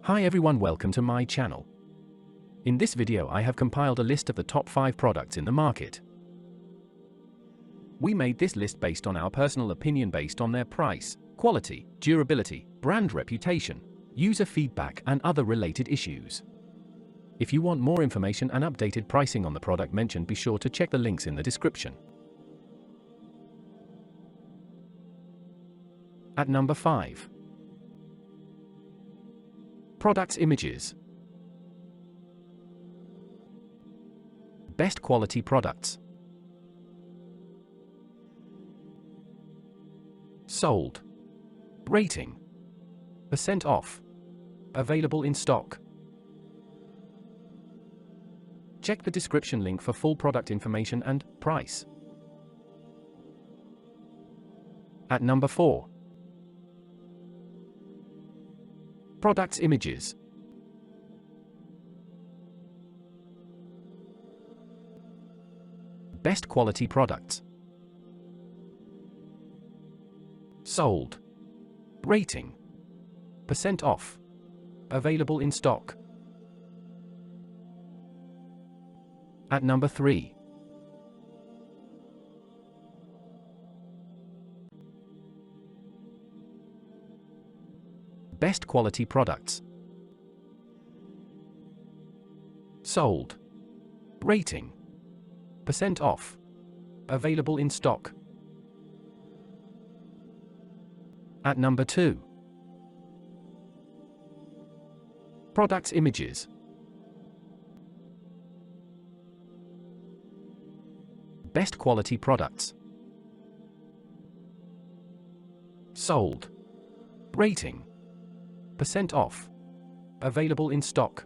Hi everyone, welcome to my channel. In this video I have compiled a list of the top 5 products in the market. We made this list based on our personal opinion based on their price, quality, durability, brand reputation, user feedback and other related issues. If you want more information and updated pricing on the product mentioned, be sure to check the links in the description. At number 5. Products images. Best quality products. Sold. Rating. % off. Available in stock. Check the description link for full product information and price. At number 4. Products images. Best quality products. Sold. Rating. % off. Available in stock. At number 3. Best quality products. Sold. Rating. % off. Available in stock. At number 2. Products images. Best quality products. Sold. Rating. % off. Available in stock.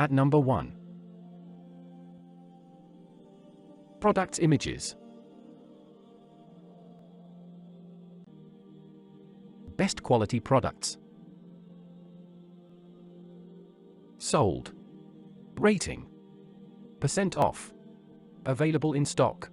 At number 1. Products images. Best quality products. Sold. Rating. % off. Available in stock.